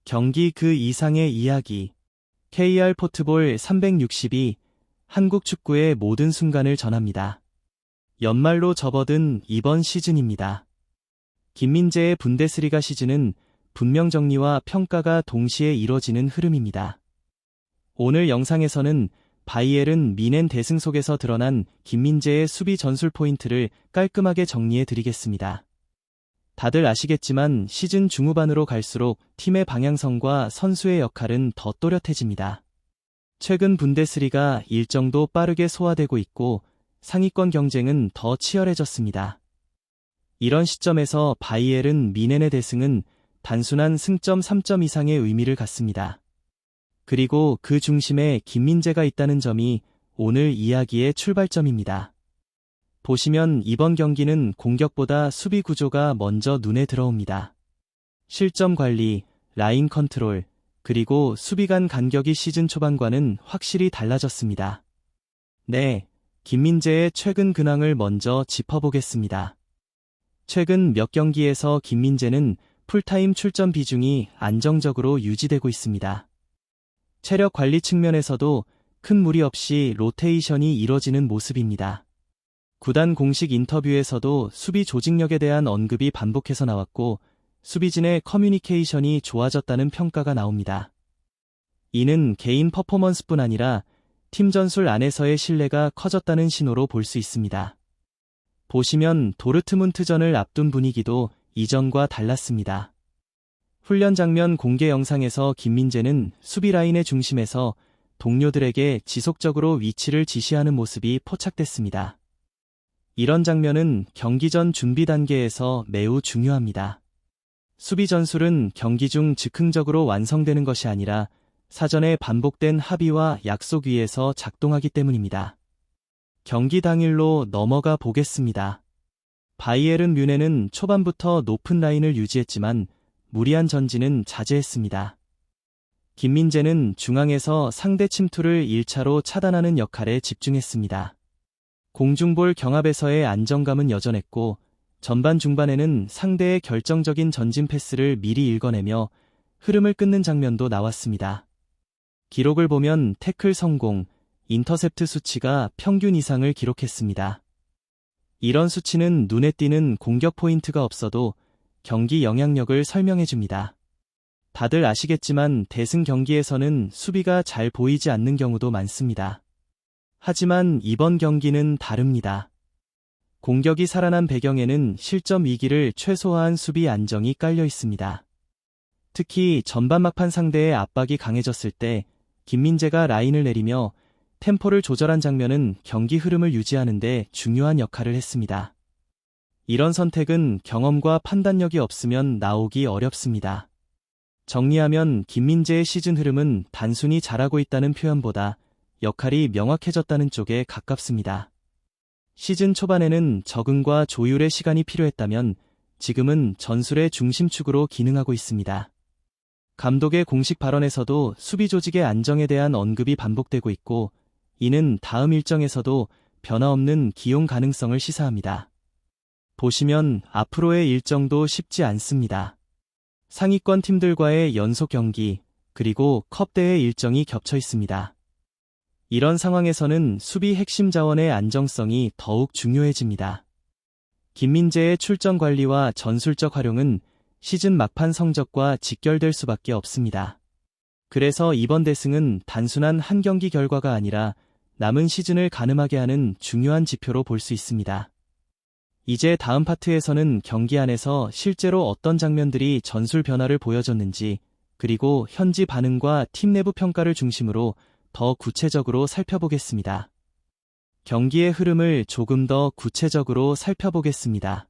경기 그 이상의 이야기. KR 포트볼 362 한국 축구의 모든 순간을 전합니다. 연말로 접어든 이번 시즌입니다. 김민재의 분데스리가 시즌은 분명 정리와 평가가 동시에 이뤄지는 흐름입니다. 오늘 영상에서는 바이에른 뮌헨 대승 속에서 드러난 김민재의 수비 전술 포인트를 깔끔하게 정리해 드리겠습니다. 다들 아시겠지만 시즌 중후반으로 갈수록 팀의 방향성과 선수의 역할은 더 또렷해집니다. 최근 분데스리가 일정도 빠르게 소화되고 있고 상위권 경쟁은 더 치열해졌습니다. 이런 시점에서 바이에른 뮌헨의 대승은 단순한 승점 3점 이상의 의미를 갖습니다. 그리고 그 중심에 김민재가 있다는 점이 오늘 이야기의 출발점입니다. 보시면 이번 경기는 공격보다 수비 구조가 먼저 눈에 들어옵니다. 실점 관리, 라인 컨트롤, 그리고 수비 간 간격이 시즌 초반과는 확실히 달라졌습니다. 네, 김민재의 최근 근황을 먼저 짚어보겠습니다. 최근 몇 경기에서 김민재는 풀타임 출전 비중이 안정적으로 유지되고 있습니다. 체력 관리 측면에서도 큰 무리 없이 로테이션이 이뤄지는 모습입니다. 구단 공식 인터뷰에서도 수비 조직력에 대한 언급이 반복해서 나왔고 수비진의 커뮤니케이션이 좋아졌다는 평가가 나옵니다. 이는 개인 퍼포먼스뿐 아니라 팀 전술 안에서의 신뢰가 커졌다는 신호로 볼 수 있습니다. 보시면 도르트문트전을 앞둔 분위기도 이전과 달랐습니다. 훈련 장면 공개 영상에서 김민재는 수비 라인의 중심에서 동료들에게 지속적으로 위치를 지시하는 모습이 포착됐습니다. 이런 장면은 경기 전 준비 단계에서 매우 중요합니다. 수비 전술은 경기 중 즉흥적으로 완성되는 것이 아니라 사전에 반복된 합의와 약속 위에서 작동하기 때문입니다. 경기 당일로 넘어가 보겠습니다. 바이에른 뮌헨은 초반부터 높은 라인을 유지했지만 무리한 전진은 자제했습니다. 김민재는 중앙에서 상대 침투를 1차로 차단하는 역할에 집중했습니다. 공중볼 경합에서의 안정감은 여전했고 전반 중반에는 상대의 결정적인 전진 패스를 미리 읽어내며 흐름을 끊는 장면도 나왔습니다. 기록을 보면 태클 성공, 인터셉트 수치가 평균 이상을 기록했습니다. 이런 수치는 눈에 띄는 공격 포인트가 없어도 경기 영향력을 설명해줍니다. 다들 아시겠지만 대승 경기에서는 수비가 잘 보이지 않는 경우도 많습니다. 하지만 이번 경기는 다릅니다. 공격이 살아난 배경에는 실점 위기를 최소화한 수비 안정이 깔려 있습니다. 특히 전반 막판 상대의 압박이 강해졌을 때 김민재가 라인을 내리며 템포를 조절한 장면은 경기 흐름을 유지하는 데 중요한 역할을 했습니다. 이런 선택은 경험과 판단력이 없으면 나오기 어렵습니다. 정리하면 김민재의 시즌 흐름은 단순히 잘하고 있다는 표현보다 역할이 명확해졌다는 쪽에 가깝습니다. 시즌 초반에는 적응과 조율의 시간이 필요했다면 지금은 전술의 중심축으로 기능하고 있습니다. 감독의 공식 발언에서도 수비 조직의 안정에 대한 언급이 반복되고 있고 이는 다음 일정에서도 변화없는 기용 가능성을 시사합니다. 보시면 앞으로의 일정도 쉽지 않습니다. 상위권 팀들과의 연속 경기, 그리고 컵대회 일정이 겹쳐 있습니다. 이런 상황에서는 수비 핵심 자원의 안정성이 더욱 중요해집니다. 김민재의 출전 관리와 전술적 활용은 시즌 막판 성적과 직결될 수밖에 없습니다. 그래서 이번 대승은 단순한 한 경기 결과가 아니라 남은 시즌을 가늠하게 하는 중요한 지표로 볼 수 있습니다. 이제 다음 파트에서는 경기 안에서 실제로 어떤 장면들이 전술 변화를 보여줬는지, 그리고 현지 반응과 팀 내부 평가를 중심으로 더 구체적으로 살펴보겠습니다. 경기의 흐름을 조금 더 구체적으로 살펴보겠습니다.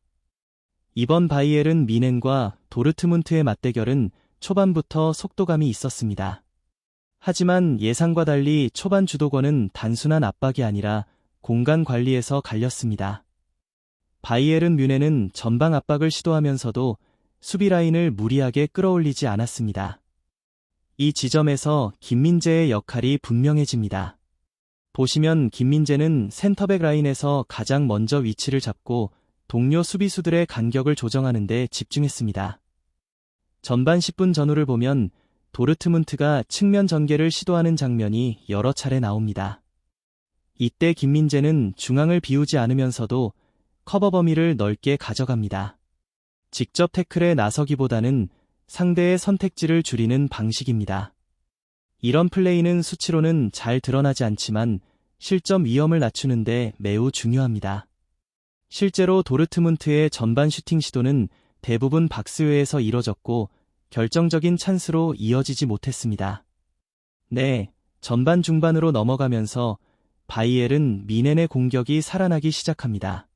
이번 바이에른 뮌헨과 도르트문트의 맞대결은 초반부터 속도감이 있었습니다. 하지만 예상과 달리 초반 주도권은 단순한 압박이 아니라 공간 관리에서 갈렸습니다. 바이에른 뮌헨은 전방 압박을 시도하면서도 수비 라인을 무리하게 끌어올리지 않았습니다. 이 지점에서 김민재의 역할이 분명해집니다. 보시면 김민재는 센터백 라인에서 가장 먼저 위치를 잡고 동료 수비수들의 간격을 조정하는 데 집중했습니다. 전반 10분 전후를 보면 도르트문트가 측면 전개를 시도하는 장면이 여러 차례 나옵니다. 이때 김민재는 중앙을 비우지 않으면서도 커버 범위를 넓게 가져갑니다. 직접 태클에 나서기보다는 상대의 선택지를 줄이는 방식입니다. 이런 플레이는 수치로는 잘 드러나지 않지만 실점 위험을 낮추는데 매우 중요합니다. 실제로 도르트문트의 전반 슈팅 시도는 대부분 박스외에서 이뤄졌고 결정적인 찬스로 이어지지 못했습니다. 네, 전반 중반으로 넘어가면서 바이에른 뮌헨의 공격이 살아나기 시작합니다.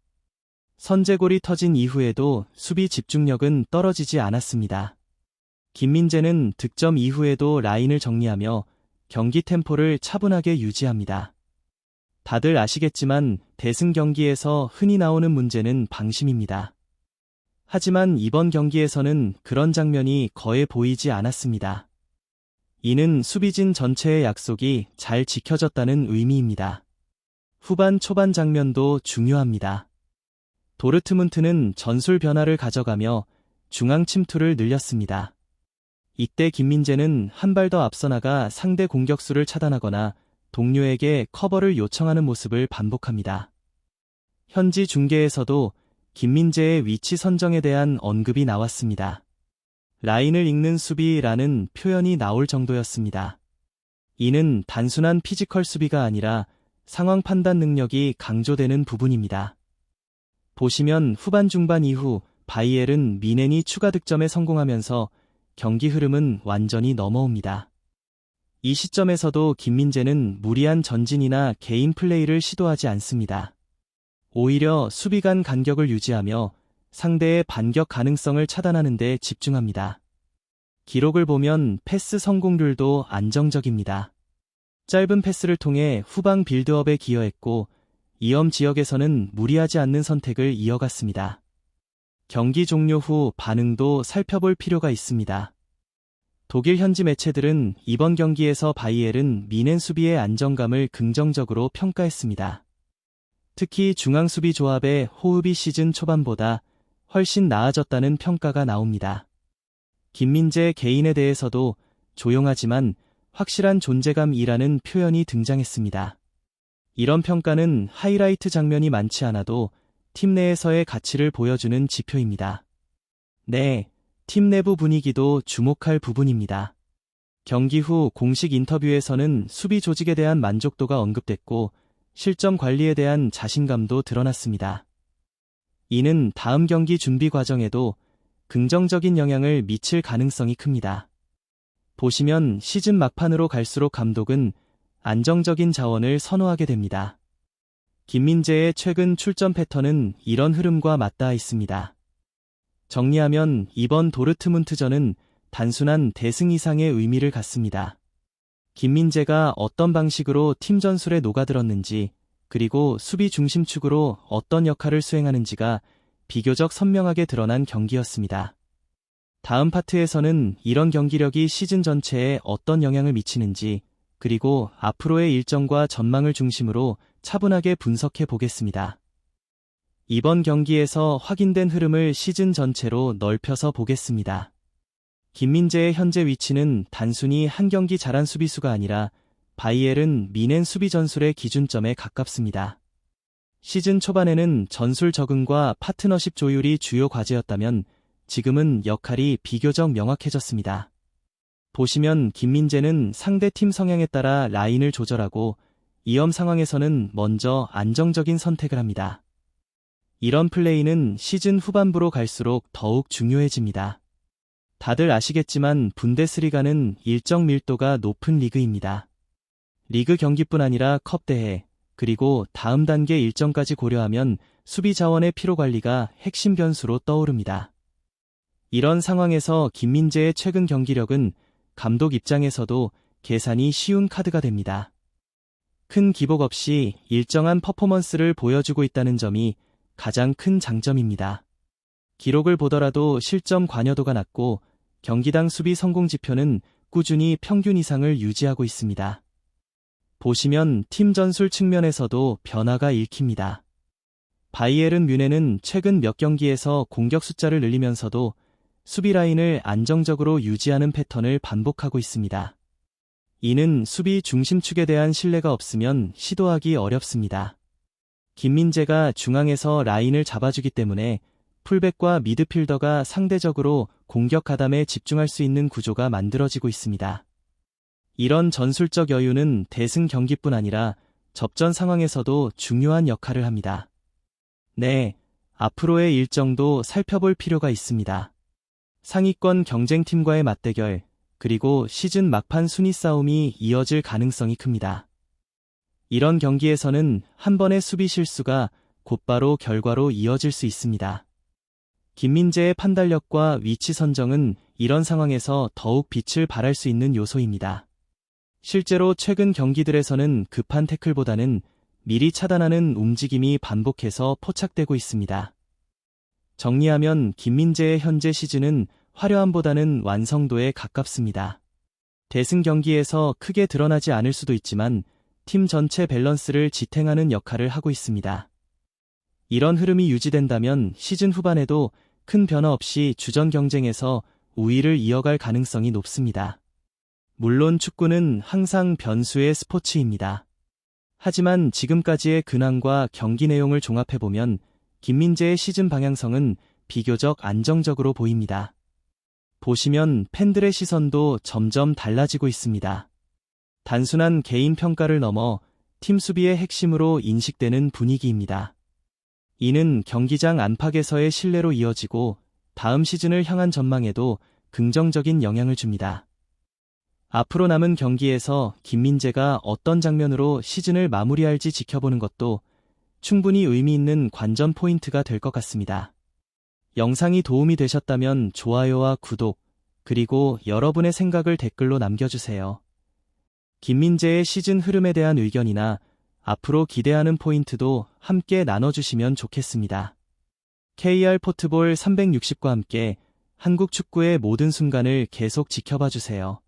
선제골이 터진 이후에도 수비 집중력은 떨어지지 않았습니다. 김민재는 득점 이후에도 라인을 정리하며 경기 템포를 차분하게 유지합니다. 다들 아시겠지만 대승 경기에서 흔히 나오는 문제는 방심입니다. 하지만 이번 경기에서는 그런 장면이 거의 보이지 않았습니다. 이는 수비진 전체의 약속이 잘 지켜졌다는 의미입니다. 후반 초반 장면도 중요합니다. 도르트문트는 전술 변화를 가져가며 중앙 침투를 늘렸습니다. 이때 김민재는 한 발 더 앞서 나가 상대 공격수를 차단하거나 동료에게 커버를 요청하는 모습을 반복합니다. 현지 중계에서도 김민재의 위치 선정에 대한 언급이 나왔습니다. 라인을 읽는 수비라는 표현이 나올 정도였습니다. 이는 단순한 피지컬 수비가 아니라 상황 판단 능력이 강조되는 부분입니다. 보시면 후반 중반 이후 바이에른 뮌헨이 추가 득점에 성공하면서 경기 흐름은 완전히 넘어옵니다. 이 시점에서도 김민재는 무리한 전진이나 개인 플레이를 시도하지 않습니다. 오히려 수비 간 간격을 유지하며 상대의 반격 가능성을 차단하는 데 집중합니다. 기록을 보면 패스 성공률도 안정적입니다. 짧은 패스를 통해 후방 빌드업에 기여했고 위험 지역에서는 무리하지 않는 선택을 이어갔습니다. 경기 종료 후 반응도 살펴볼 필요가 있습니다. 독일 현지 매체들은 이번 경기에서 바이에른 뮌헨 수비의 안정감을 긍정적으로 평가했습니다. 특히 중앙 수비 조합의 호흡이 시즌 초반보다 훨씬 나아졌다는 평가가 나옵니다. 김민재 개인에 대해서도 조용하지만 확실한 존재감이라는 표현이 등장했습니다. 이런 평가는 하이라이트 장면이 많지 않아도 팀 내에서의 가치를 보여주는 지표입니다. 네, 팀 내부 분위기도 주목할 부분입니다. 경기 후 공식 인터뷰에서는 수비 조직에 대한 만족도가 언급됐고 실점 관리에 대한 자신감도 드러났습니다. 이는 다음 경기 준비 과정에도 긍정적인 영향을 미칠 가능성이 큽니다. 보시면 시즌 막판으로 갈수록 감독은 안정적인 자원을 선호하게 됩니다. 김민재의 최근 출전 패턴은 이런 흐름과 맞닿아 있습니다. 정리하면 이번 도르트문트전은 단순한 대승 이상의 의미를 갖습니다. 김민재가 어떤 방식으로 팀 전술에 녹아들었는지, 그리고 수비 중심축으로 어떤 역할을 수행하는지가 비교적 선명하게 드러난 경기였습니다. 다음 파트에서는 이런 경기력이 시즌 전체에 어떤 영향을 미치는지, 그리고 앞으로의 일정과 전망을 중심으로 차분하게 분석해 보겠습니다. 이번 경기에서 확인된 흐름을 시즌 전체로 넓혀서 보겠습니다. 김민재의 현재 위치는 단순히 한 경기 잘한 수비수가 아니라 바이에른 뮌헨 수비 전술의 기준점에 가깝습니다. 시즌 초반에는 전술 적응과 파트너십 조율이 주요 과제였다면 지금은 역할이 비교적 명확해졌습니다. 보시면 김민재는 상대팀 성향에 따라 라인을 조절하고 위험 상황에서는 먼저 안정적인 선택을 합니다. 이런 플레이는 시즌 후반부로 갈수록 더욱 중요해집니다. 다들 아시겠지만 분데스리가는 일정 밀도가 높은 리그입니다. 리그 경기뿐 아니라 컵 대회, 그리고 다음 단계 일정까지 고려하면 수비 자원의 피로 관리가 핵심 변수로 떠오릅니다. 이런 상황에서 김민재의 최근 경기력은 감독 입장에서도 계산이 쉬운 카드가 됩니다. 큰 기복 없이 일정한 퍼포먼스를 보여주고 있다는 점이 가장 큰 장점입니다. 기록을 보더라도 실점 관여도가 낮고 경기당 수비 성공 지표는 꾸준히 평균 이상을 유지하고 있습니다. 보시면 팀 전술 측면에서도 변화가 읽힙니다. 바이에른 뮌헨은 최근 몇 경기에서 공격 숫자를 늘리면서도 수비 라인을 안정적으로 유지하는 패턴을 반복하고 있습니다. 이는 수비 중심축에 대한 신뢰가 없으면 시도하기 어렵습니다. 김민재가 중앙에서 라인을 잡아주기 때문에 풀백과 미드필더가 상대적으로 공격 가담에 집중할 수 있는 구조가 만들어지고 있습니다. 이런 전술적 여유는 대승 경기뿐 아니라 접전 상황에서도 중요한 역할을 합니다. 네, 앞으로의 일정도 살펴볼 필요가 있습니다. 상위권 경쟁팀과의 맞대결, 그리고 시즌 막판 순위 싸움이 이어질 가능성이 큽니다. 이런 경기에서는 한 번의 수비 실수가 곧바로 결과로 이어질 수 있습니다. 김민재의 판단력과 위치 선정은 이런 상황에서 더욱 빛을 발할 수 있는 요소입니다. 실제로 최근 경기들에서는 급한 태클보다는 미리 차단하는 움직임이 반복해서 포착되고 있습니다. 정리하면 김민재의 현재 시즌은 화려함보다는 완성도에 가깝습니다. 대승 경기에서 크게 드러나지 않을 수도 있지만 팀 전체 밸런스를 지탱하는 역할을 하고 있습니다. 이런 흐름이 유지된다면 시즌 후반에도 큰 변화 없이 주전 경쟁에서 우위를 이어갈 가능성이 높습니다. 물론 축구는 항상 변수의 스포츠입니다. 하지만 지금까지의 근황과 경기 내용을 종합해보면 김민재의 시즌 방향성은 비교적 안정적으로 보입니다. 보시면 팬들의 시선도 점점 달라지고 있습니다. 단순한 개인 평가를 넘어 팀 수비의 핵심으로 인식되는 분위기입니다. 이는 경기장 안팎에서의 신뢰로 이어지고 다음 시즌을 향한 전망에도 긍정적인 영향을 줍니다. 앞으로 남은 경기에서 김민재가 어떤 장면으로 시즌을 마무리할지 지켜보는 것도 충분히 의미 있는 관전 포인트가 될 것 같습니다. 영상이 도움이 되셨다면 좋아요와 구독, 그리고 여러분의 생각을 댓글로 남겨주세요. 김민재의 시즌 흐름에 대한 의견이나 앞으로 기대하는 포인트도 함께 나눠주시면 좋겠습니다. KR 포트볼 360과 함께 한국 축구의 모든 순간을 계속 지켜봐 주세요.